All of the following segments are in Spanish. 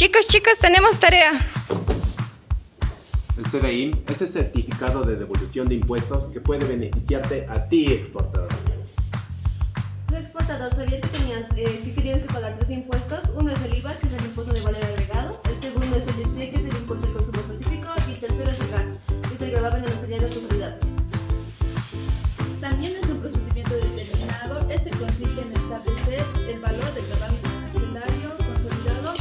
Chicos, tenemos tarea. El CDI es el certificado de devolución de impuestos que puede beneficiarte a ti, exportador. Tu exportador, ¿sabías que tienes que pagar tres impuestos? Uno es el IVA, que es el impuesto de valor agregado. El segundo es el IC, que es el impuesto de consumo específico. Y el tercero es el GAC, que es el gravamen de la salida de seguridad. También es un procedimiento determinado. Este consiste en establecer el valor del gravamen arancelario consolidado,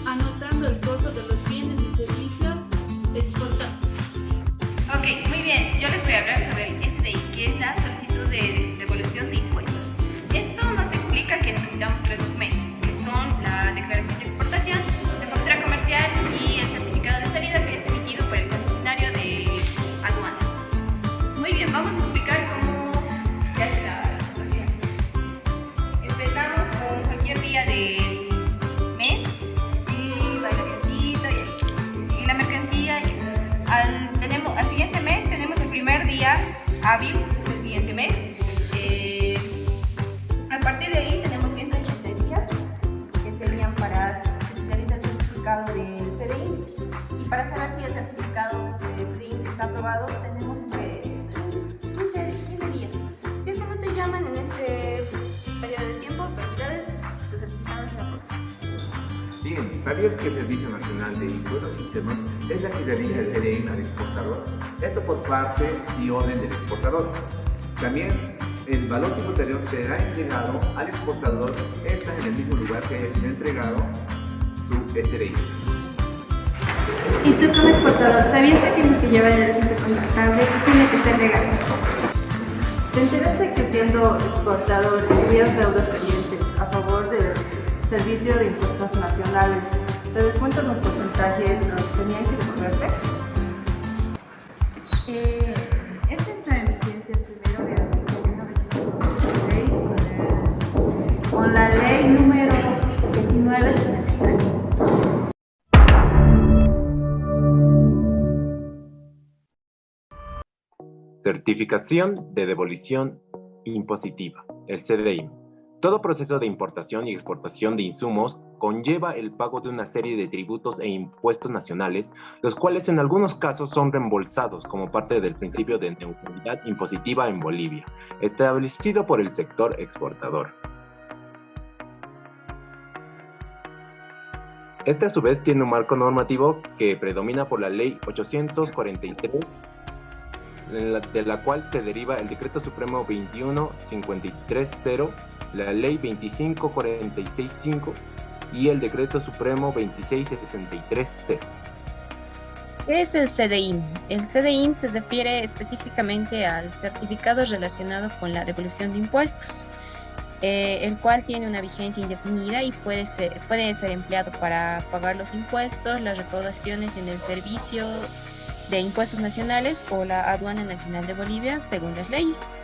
anotando el costo de los bienes y servicios exportados. Ok, muy bien. Yo les voy a hablar sobre el SDI, que es la solicitud de devolución de impuestos. Esto nos explica que necesitamos tres documentos, que son la declaración de exportación, la factura comercial y el certificado de salida que es emitido por el concesionario de aduana. Muy bien, vamos a explicar cómo se hace la exportación. Empezamos con cualquier día del mes y va el avioncito y la mercancía. Al siguiente mes tenemos el primer día hábil del siguiente mes. A partir de ahí tenemos 180 días que serían para que se realice el certificado del CDI, y para saber si el certificado del CDI está aprobado tenemos entre 15 días. Si es que no te llaman en ese periodo de tiempo, felicidades, tu certificado está aprobado. Bien, ¿sabías que el Servicio Nacional de Impuestos Internos es la que realiza el CDI al exportador? Esto por parte y orden del exportador. También el valor tributario será entregado al exportador, está en el mismo lugar que haya sido entregado su SDI. Y tú como exportador, ¿sabías que tienes que llevar el registro contable y tiene que ser legal? ¿Te enteraste que siendo exportador envías deudas pendientes a favor del Servicio de Impuestos Nacionales? ¿Te descuentan un porcentaje de lo que tenían que devolverte? Esta entró en vigencia el 1 de abril de 1996 con la ley número 1963. Certificación de devolución impositiva, el CDI. Todo proceso de importación y exportación de insumos conlleva el pago de una serie de tributos e impuestos nacionales, los cuales en algunos casos son reembolsados como parte del principio de neutralidad impositiva en Bolivia, establecido por el sector exportador. Este a su vez tiene un marco normativo que predomina por la Ley 843, de la cual se deriva el Decreto Supremo 21530, la Ley 25465 y el Decreto Supremo 26630. ¿Qué es el CDI? El CDI se refiere específicamente al certificado relacionado con la devolución de impuestos, el cual tiene una vigencia indefinida y puede ser empleado para pagar los impuestos, las recaudaciones en el Servicio de Impuestos Nacionales o la Aduana Nacional de Bolivia, según las leyes.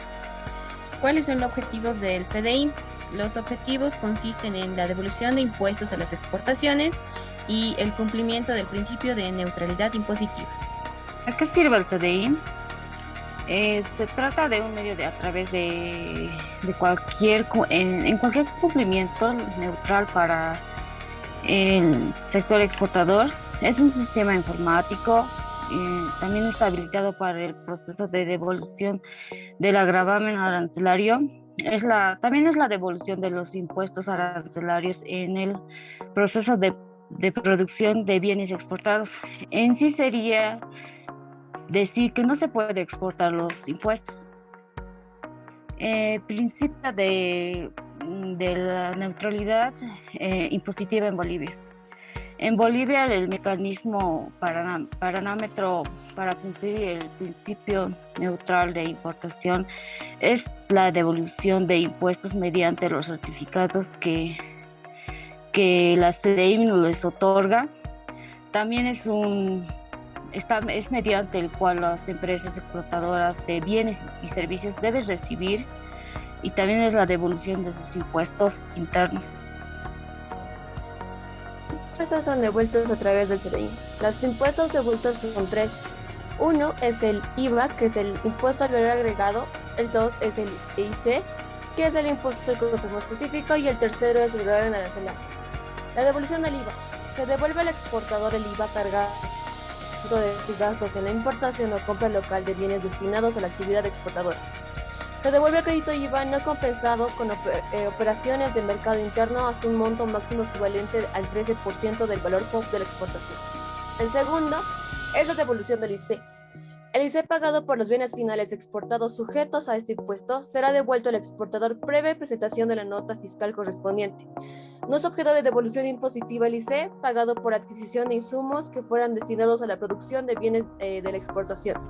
¿Cuáles son los objetivos del CDI? Los objetivos consisten en la devolución de impuestos a las exportaciones y el cumplimiento del principio de neutralidad impositiva. ¿A qué sirve el CDI? Se trata de un medio a través de cualquier cumplimiento neutral para el sector exportador. Es un sistema informático. También está habilitado para el proceso de devolución del gravamen arancelario. También es la devolución de los impuestos arancelarios en el proceso de producción de bienes exportados. En sí sería decir que no se puede exportar los impuestos. Principio de la neutralidad impositiva en Bolivia. En Bolivia el mecanismo parámetro para cumplir el principio neutral de importación es la devolución de impuestos mediante los certificados que la CDI les otorga. También es mediante el cual las empresas explotadoras de bienes y servicios deben recibir, y también es la devolución de sus impuestos internos. Estos son devueltos a través del CDI. Los impuestos devueltos son tres. Uno es el IVA, que es el impuesto al valor agregado. El dos es el IC, que es el impuesto al consumo específico. Y el tercero es el gravamen arancelario. La devolución del IVA. Se devuelve al exportador el IVA cargado de sus gastos en la importación o compra local de bienes destinados a la actividad exportadora. Se devuelve el crédito IVA no compensado con operaciones de mercado interno hasta un monto máximo equivalente al 13% del valor FOB de la exportación. El segundo es la devolución del IC. El IC pagado por los bienes finales exportados sujetos a este impuesto será devuelto al exportador previa presentación de la nota fiscal correspondiente. No es objeto de devolución impositiva el IC pagado por adquisición de insumos que fueran destinados a la producción de bienes de la exportación.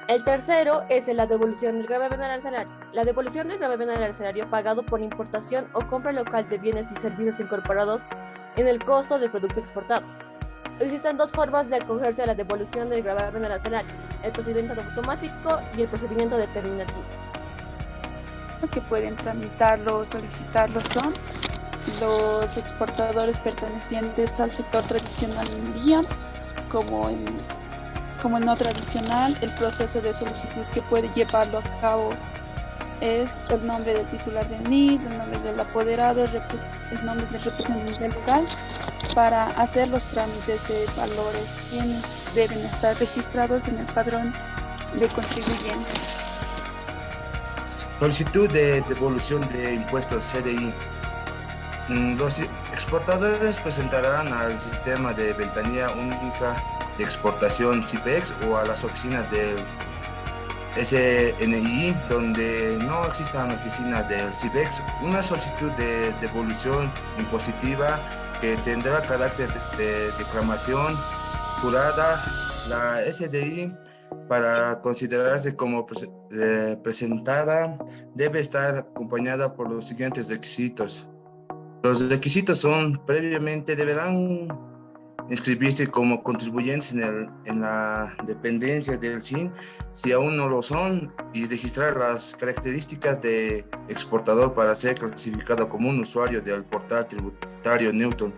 El tercero es la devolución del gravamen al salario. La devolución del gravamen al salario pagado por importación o compra local de bienes y servicios incorporados en el costo del producto exportado. Existen dos formas de acogerse a la devolución del gravamen al salario: el procedimiento automático y el procedimiento determinativo. Los que pueden tramitarlo o solicitarlo son los exportadores pertenecientes al sector tradicional minería, como en no tradicional. El proceso de solicitud que puede llevarlo a cabo es el nombre del titular del NID, el nombre del apoderado, el nombre del representante local, para hacer los trámites de valores, quienes deben estar registrados en el padrón de contribuyentes. Solicitud de devolución de impuestos CDI. Los exportadores presentarán al sistema de ventanilla única de exportación CIPEX o a las oficinas del SNI donde no existan oficinas del CIPEX una solicitud de devolución impositiva que tendrá carácter de declamación jurada. La SDI, para considerarse como presentada, debe estar acompañada por los siguientes requisitos. Los requisitos son: previamente deberán inscribirse como contribuyentes en la dependencia del SIN, si aún no lo son, y registrar las características de exportador para ser clasificado como un usuario del portal tributario Newton.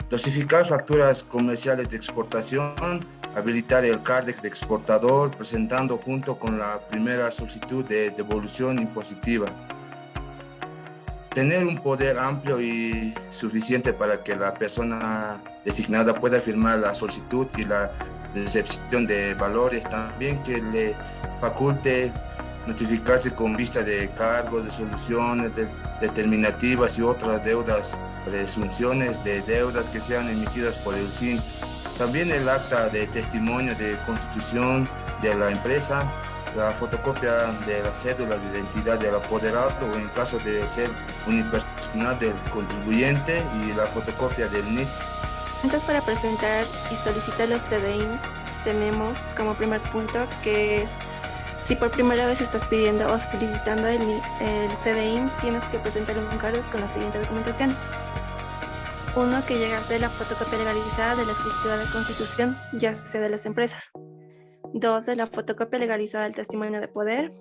Clasificar facturas comerciales de exportación, habilitar el CARDEX de exportador, presentando junto con la primera solicitud de devolución impositiva. Tener un poder amplio y suficiente para que la persona designada pueda firmar la solicitud y la recepción de valores. También que le faculte notificarse con vista de cargos, resoluciones determinativas y otras deudas, presunciones de deudas que sean emitidas por el SIN. También el acta de testimonio de constitución de la empresa, la fotocopia de la cédula de identidad del apoderado o en caso de ser unipersonal del contribuyente, y la fotocopia del NIT. Entonces, para presentar y solicitar los CDIs tenemos como primer punto que es: si por primera vez estás pidiendo o solicitando el CDI, tienes que presentar un CARDEX con la siguiente documentación. 1. Que llega a ser la fotocopia legalizada de la escritura de constitución, ya sea de las empresas. 2. La fotocopia legalizada del testimonio de poder.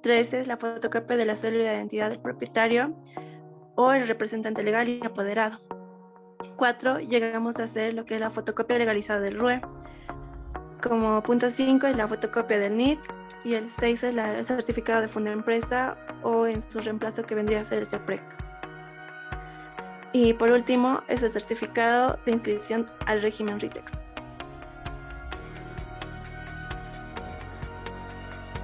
3. Es la fotocopia de la cédula de identidad del propietario o el representante legal y apoderado. 4. Llegamos a hacer lo que es la fotocopia legalizada del RUE. Como punto 5 es la fotocopia del NIT, y el 6 es el certificado de Fundempresa o en su reemplazo, que vendría a ser el CEPREC. Y por último es el certificado de inscripción al régimen RITEX.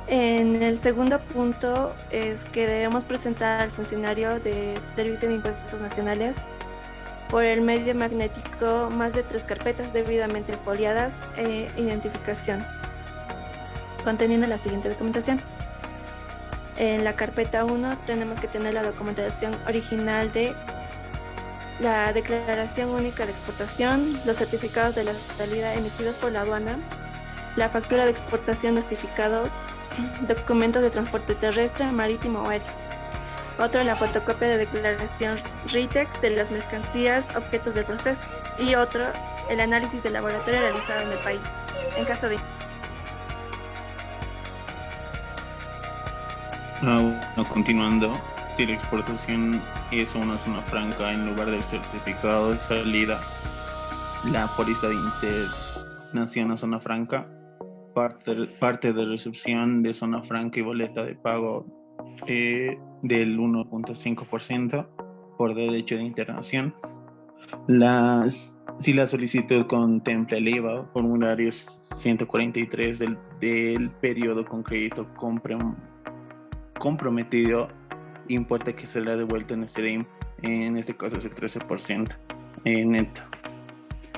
En el segundo punto es que debemos presentar al funcionario de Servicio de Impuestos Nacionales por el medio magnético más de 3 carpetas debidamente foliadas e identificación, conteniendo la siguiente documentación. En la carpeta 1 tenemos que tener la documentación original de la Declaración Única de Exportación, los certificados de la salida emitidos por la aduana, la factura de exportación notificados, documentos de transporte terrestre, marítimo o aéreo. Otro, la fotocopia de declaración RITEX de las mercancías objetos del proceso. Y otro, el análisis de laboratorio realizado en el país, en caso de... Continuando, si la exportación es una zona franca en lugar del certificado de salida, la póliza de internación a zona franca, parte de recepción de zona franca y boleta de pago del 1.5% por derecho de internación, Si la solicitud contempla el IVA, formulario 143 del periodo con crédito comprometido, importe que será devuelto en el CDIM, en este caso es el 13% neto.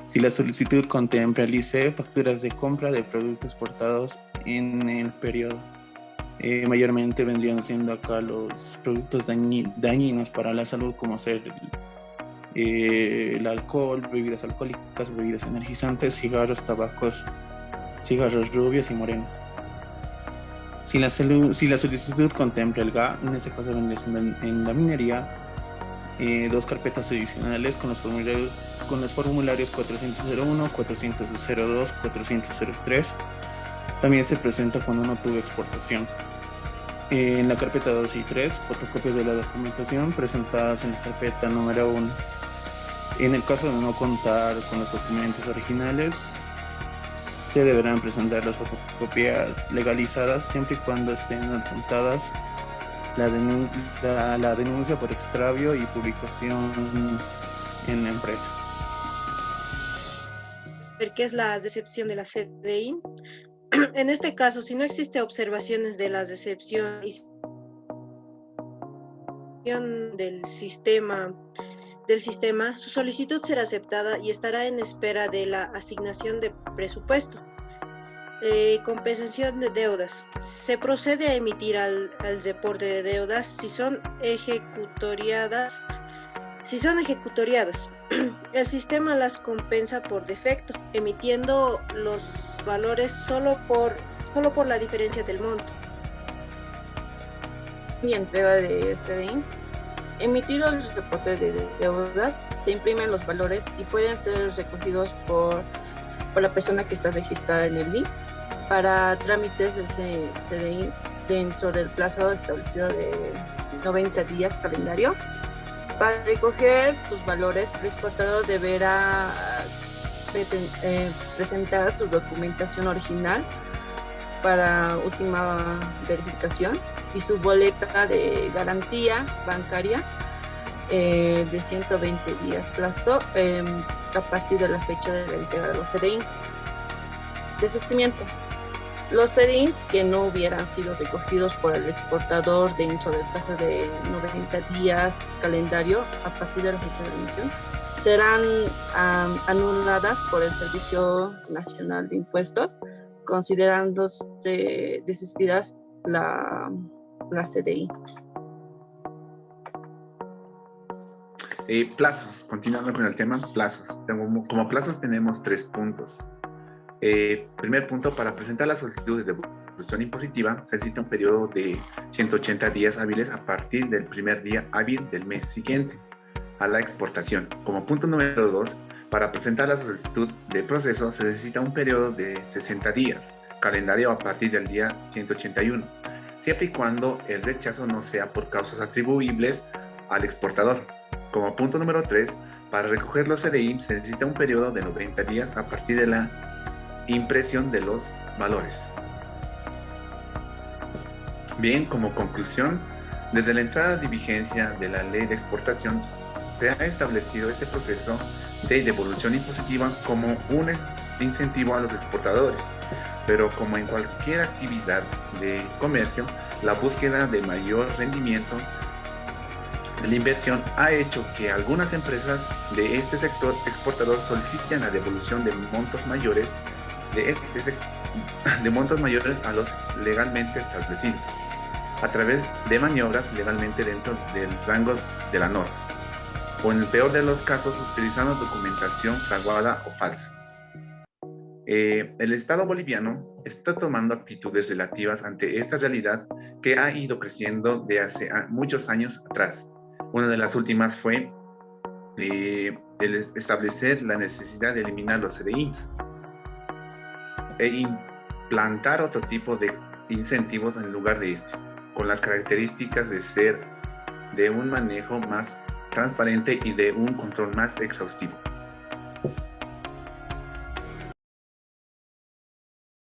Si la solicitud contempla el ICE, facturas de compra de productos exportados en el periodo. Mayormente vendrían siendo acá los productos dañinos para la salud, como ser el alcohol, bebidas alcohólicas, bebidas energizantes, cigarros, tabacos, cigarros rubios y morenos. Si la solicitud contempla el GA, en este caso vendría siendo en la minería, 2 carpetas adicionales con los formularios 401, 402, 403. También se presenta cuando no tuvo exportación. En la carpeta 2 y 3, fotocopias de la documentación presentadas en la carpeta número 1. En el caso de no contar con los documentos originales, se deberán presentar las fotocopias legalizadas siempre y cuando estén adjuntadas la denuncia por extravio y publicación en la empresa. ¿Qué es la decepción de la CDI? En este caso, si no existe observaciones de la decepción y del sistema, su solicitud será aceptada y estará en espera de la asignación de presupuesto. Compensación de deudas. Se procede a emitir al reporte de deudas si son ejecutoriadas. El sistema las compensa por defecto, emitiendo los valores solo por la diferencia del monto. Y entrega de CDIs. Emitido el reporte de deudas, se imprimen los valores y pueden ser recogidos por la persona que está registrada en el DIF para trámites del CDI dentro del plazo establecido de 90 días calendario. Para recoger sus valores, el exportador deberá presentar su documentación original para última verificación y su boleta de garantía bancaria de 120 días plazo a partir de la fecha de la entrega de los CDIs. Desistimiento. Los CDIs que no hubieran sido recogidos por el exportador dentro del plazo de 90 días calendario a partir de la fecha de emisión serán anuladas por el Servicio Nacional de Impuestos, considerándose desistidas la CDI. Plazos, continuando con el tema, plazos. Como plazos tenemos 3 puntos. Primer punto, para presentar la solicitud de devolución impositiva se necesita un periodo de 180 días hábiles a partir del primer día hábil del mes siguiente a la exportación. Como punto número 2, para presentar la solicitud de proceso se necesita un periodo de 60 días, calendario a partir del día 181, siempre y cuando el rechazo no sea por causas atribuibles al exportador. Como punto número 3, para recoger los CDI se necesita un periodo de 90 días a partir de la impresión de los valores. Bien, como conclusión, desde la entrada de vigencia de la Ley de Exportación se ha establecido este proceso de devolución impositiva como un incentivo a los exportadores, pero como en cualquier actividad de comercio, la búsqueda de mayor rendimiento de la inversión ha hecho que algunas empresas de este sector exportador soliciten la devolución de montos mayores a los legalmente establecidos, a través de maniobras legalmente dentro del rango de la norma, o en el peor de los casos utilizando documentación fraguada o falsa. El Estado boliviano está tomando actitudes relativas ante esta realidad que ha ido creciendo de hace muchos años atrás. Una de las últimas fue el establecer la necesidad de eliminar los CDIs e implantar otro tipo de incentivos en lugar de este, con las características de ser de un manejo más transparente y de un control más exhaustivo.